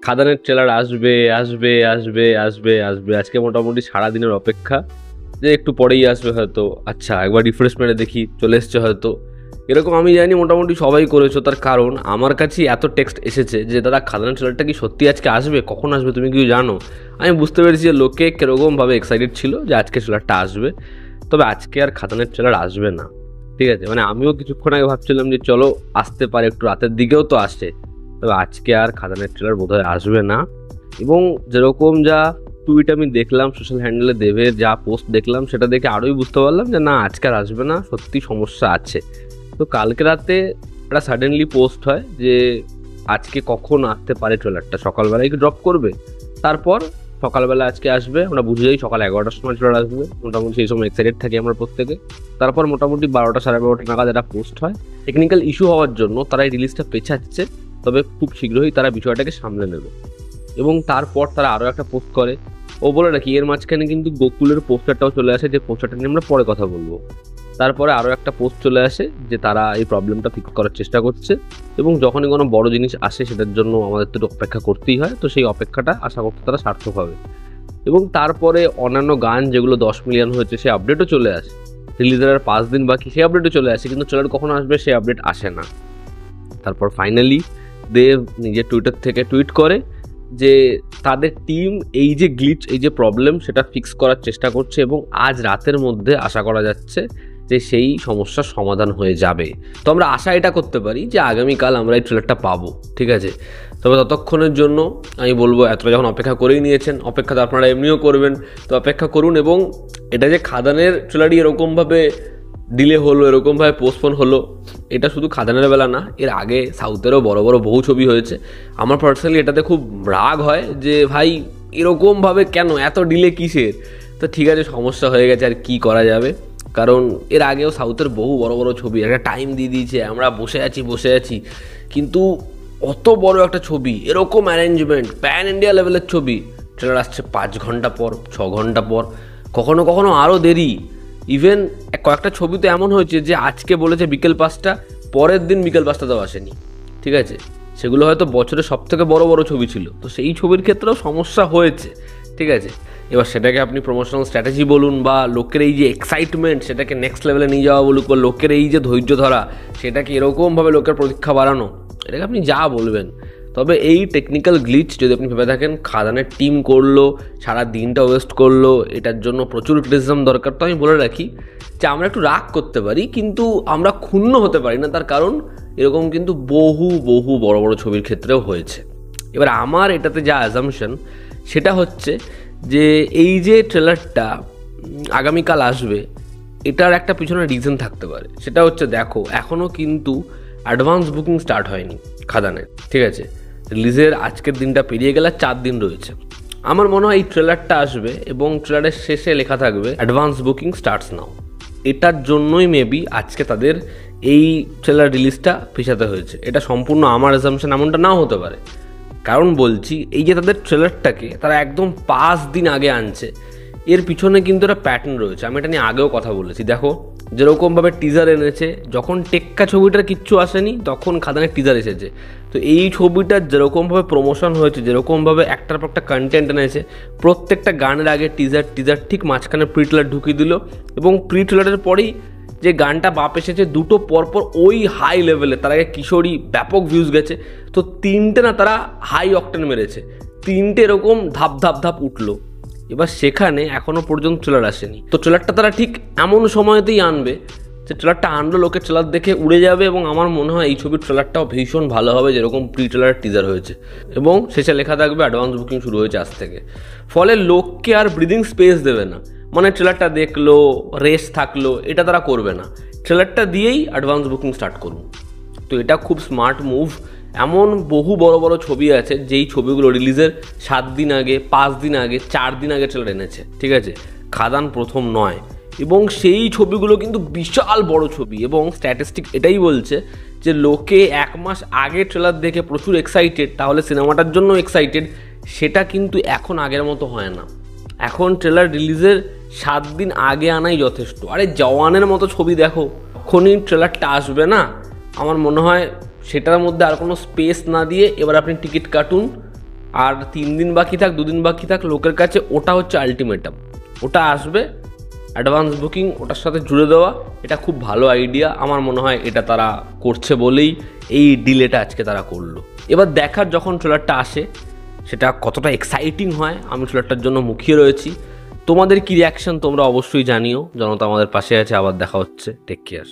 খাদানের trailer আসবে আসবে আসবে আসবে আসবে আজকে মোটামুটি সারাদিনের অপেক্ষা যে একটু পরেই আসবে হয়তো, আচ্ছা একবার রিফ্রেশ মেরে দেখি চলে এসছে হয়তো, এরকম আমি জানি মোটামুটি সবাই করেছো। তার কারণ আমার কাছে এত টেক্সট এসেছে যে দাদা খাদানের ট্রেলারটা কি সত্যি আজকে আসবে, কখন আসবে, তুমি কি জানো? আমি বুঝতে পেরেছি যে লোকে কীরকমভাবে এক্সাইটেড ছিল যে আজকে ট্রেলারটা আসবে। তবে আজকে আর খাদানের ট্রেলার আসবে না, ঠিক আছে? মানে আমিও কিছুক্ষণ আগে ভাবছিলাম যে চলো আসতে পারে, একটু রাতের দিকেও তো আসে, তবে আজকে আর খাদানের ট্রেলার বোধহয় আসবে না। এবং যেরকম যা টুইট আমি দেখলাম সোশ্যাল হ্যান্ডেলে, দেবের যা পোস্ট দেখলাম, সেটা দেখে আরোই বুঝতে পারলাম যে না, আজকে আর আসবে না, সত্যি সমস্যা আছে। তো কালকে রাতে একটা সাডেনলি পোস্ট হয় যে আজকে কখন আসতে পারে ট্রেলারটা, সকালবেলায় কি ড্রপ করবে, তারপর সকালবেলা আজকে আসবে, আমরা বুঝে যাই সকাল 11টার সময় ট্রেলার আসবে, মোটামুটি সেই সময় এক্সাইটেড থাকি আমরা প্রত্যেকে। তারপর মোটামুটি 12টা 12:30 নাগাদ একটা পোস্ট হয়, টেকনিক্যাল ইস্যু হওয়ার জন্য তারা এই রিলিজটা পেছাচ্ছে, তবে খুব শীঘ্রই তারা বিষয়টাকে সামলে নেবে। এবং তারপর তারা আরও একটা পোস্ট করে, ও বলে রাখি এর মাঝখানে কিন্তু গোকুলের পোস্টারটাও চলে আসে, যে পোস্টারটা নিয়ে আমরা পরে কথা বলবো। তারপরে আরও একটা পোস্ট চলে আসে যে তারা এই প্রবলেমটা ফিক্স করার চেষ্টা করছে, এবং যখনই কোনো বড় জিনিস আসে সেটার জন্য আমাদের তো অপেক্ষা করতেই হয়, তো সেই অপেক্ষাটা আশা করতে তারা সার্থক হবে। এবং তারপরে অন্যান্য গান যেগুলো 10 মিলিয়ন হয়েছে সেই আপডেটও চলে আসে, রিলিজের আর 5 দিন বাকি সেই আপডেটও চলে আসে, কিন্তু ট্রেলার কখন আসবে সেই আপডেট আসে না। তারপর ফাইনালি দেব নিজের টুইটার থেকে টুইট করে যে তাদের টিম এই যে গ্লিচ, এই যে প্রবলেম, সেটা ফিক্স করার চেষ্টা করছে, এবং আজ রাতের মধ্যে আশা করা যাচ্ছে যে সেই সমস্যার সমাধান হয়ে যাবে। তো আমরা আশা এটা করতে পারি যে আগামীকাল আমরা এই ট্রেলারটা পাবো, ঠিক আছে? তবে ততক্ষণের জন্য আমি বলবো, এতটা যখন অপেক্ষা করেই নিয়েছেন, অপেক্ষা তো আপনারা এমনিও করবেন, তো অপেক্ষা করুন। এবং এটা যে খাদানের ট্রেলারই এরকমভাবে ডিলে হলো, এরকমভাবে পোস্টপোন হলো, এটা শুধু খাদানের বেলা না, এর আগে সাউথেরও বড় বড় বহু ছবি হয়েছে। আমার পার্সোনালি এটাতে খুব রাগ হয় যে ভাই এরকমভাবে কেন, এত ডিলে কিসের? তো ঠিক আছে, সমস্যা হয়ে গেছে, আর কি করা যাবে? কারণ এর আগেও সাউথের বহু বড় বড় ছবি একটা টাইম দিয়ে দিয়েছে, আমরা বসে আছি, কিন্তু অত বড় একটা ছবি, এরকম অ্যারেঞ্জমেন্ট, প্যান ইন্ডিয়া লেভেলের ছবি, ট্রেলার আসছে 5 ঘন্টা পর, 6 ঘন্টা পর, কখনো কখনো আরও দেরি। ইভেন কয়েকটা ছবি তো এমন হয়েছে যে আজকে বলেছে বিকেল 5টা, পরের দিন বিকেল 5টাতেও আসেনি, ঠিক আছে? সেগুলো হয়তো বছরের সবথেকে বড় বড় ছবি ছিল, তো সেই ছবির ক্ষেত্রেও সমস্যা হয়েছে, ঠিক আছে? এবার সেটাকে আপনি প্রমোশনাল স্ট্র্যাটেজি বলুন, বা লোকের এই যে এক্সাইটমেন্ট সেটাকে নেক্সট লেভেলে নিয়ে যাওয়া বলুক, বা লোকের এই যে ধৈর্য ধরা সেটাকে এরকমভাবে লোকের প্রতীক্ষা বাড়ানো, এটাকে আপনি যা বলবেন। তবে এই টেকনিক্যাল গ্লিচ যদি আপনি ভেবে থাকেন খাদানের টিম করলো, সারা দিনটা ওয়েস্ট করলো, এটার জন্য প্রচুর ক্রিটিসিজম দরকার, তো আমি বলে রাখি যে আমরা একটু রাগ করতে পারি, কিন্তু আমরা ক্ষুণ্ণ হতে পারি না। তার কারণ এরকম কিন্তু বহু বহু বড় বড় ছবির ক্ষেত্রেও হয়েছে। এবার আমার এটাতে যা অ্যাজাম্পশন সেটা হচ্ছে যে এই যে ট্রেলারটা আগামীকাল আসবে, এটার একটা পিছনে রিজন থাকতে পারে। সেটা হচ্ছে, দেখো এখনও কিন্তু অ্যাডভান্স বুকিং স্টার্ট হয়নি খাদানের, ঠিক আছে? রিলিজের আজকের দিনটা পেরিয়ে গেলে 4 দিন রয়েছে। আমার মনে হয় এই ট্রেলারটা আসবে এবং ট্রেলারের শেষে লেখা থাকবে অ্যাডভান্স বুকিং স্টার্টস নাও। এটার জন্যই মেবি আজকে তাদের এই ট্রেলার রিলিজটা পেছাতে হয়েছে। এটা সম্পূর্ণ আমার অ্যাজাম্পশন, এমনটা নাও হতে পারে। কারণ বলছি, এই যে তাদের ট্রেলারটাকে তারা একদম 5 দিন আগে আনছে, এর পিছনে কিন্তু একটা প্যাটার্ন রয়েছে। আমি এটা নিয়ে আগেও কথা বলেছি। দেখো যেরকমভাবে টিজার এনেছে, যখন টেক্কা ছবিটার কিচ্ছু আসেনি তখন খাদানের টিজার এসেছে। তো এই ছবিটার যেরকমভাবে প্রমোশন হয়েছে, যেরকমভাবে একটার পর একটা কন্টেন্ট এনেছে, প্রত্যেকটা গানের আগে টিজার ঠিক মাঝখানে প্রি ট্রেলার ঢুকিয়ে দিল, এবং প্রি ট্রেলারের পরেই যে গানটা বাপ এসেছে, দুটো পরপর ওই হাই লেভেলে, তার আগে কিশোরী ব্যাপক ভিউজ গেছে, তো 3টে না তারা হাই অকটেন মেরেছে, 3টে এরকম ধাপ ধাপ ধাপ উঠলো। এবার সেখানে এখনও পর্যন্ত ট্রেলার আসেনি, তো ট্রেলারটা তারা ঠিক এমন সময়তেই আনবে যে ট্রেলারটা আনলো, লোকের ট্রেলার দেখে উড়ে যাবে, এবং আমার মনে হয় এই ছবির ট্রেলারটাও ভীষণ ভালো হবে, যেরকম প্রি ট্রেলার টিজার হয়েছে, এবং শেষে লেখা থাকবে অ্যাডভান্স বুকিং শুরু হয়েছে আজ থেকে। ফলে লোককে আর ব্রিদিং স্পেস দেবে না, মানে ট্রেলারটা দেখলো রেস্ট থাকলো, এটা তারা করবে না। ট্রেলারটা দিয়েই অ্যাডভান্স বুকিং স্টার্ট করুন। তো এটা খুব স্মার্ট মুভ। এমন বহু বড় বড় ছবি আছে যেই ছবিগুলো রিলিজের 7 দিন আগে, 5 দিন আগে, 4 দিন আগে ট্রেলার এনেছে, ঠিক আছে? খাদান প্রথম নয়, এবং সেই ছবিগুলো কিন্তু বিশাল বড় ছবি, এবং স্ট্যাটিস্টিক এটাই বলছে যে লোকে 1 মাস আগে ট্রেলার দেখে প্রচুর এক্সাইটেড, তাহলে সিনেমাটার জন্য এক্সাইটেড, সেটা কিন্তু এখন আগের মতো হয় না। এখন ট্রেলার রিলিজের 7 দিন আগে আনাই যথেষ্ট। আরে জওয়ানের মতো ছবি দেখো, যখনই ট্রেলারটা আসবে না, আমার মনে হয় সেটার মধ্যে আর কোনো স্পেস না দিয়ে এবার আপনি টিকিট কাটুন, আর 3 দিন বাকি থাক 2 দিন বাকি থাক, লোকের কাছে ওটা হচ্ছে আলটিমেটাম, ওটা আসবে, অ্যাডভান্স বুকিং ওটার সাথে জুড়ে দেওয়া, এটা খুব ভালো আইডিয়া। আমার মনে হয় এটা তারা করছে বলেই এই ডিলেটা আজকে তারা করলো। এবার দেখার যখন ট্রেলারটা আসে সেটা কতটা এক্সাইটিং হয়, আমি ট্রেলারটার জন্য মুখিয়ে রয়েছি। তোমাদের কি রিয়াকশন তোমরা অবশ্যই জানিও। জনতা আমাদের পাশে আছে, আবার দেখা হচ্ছে, টেক কেয়ার।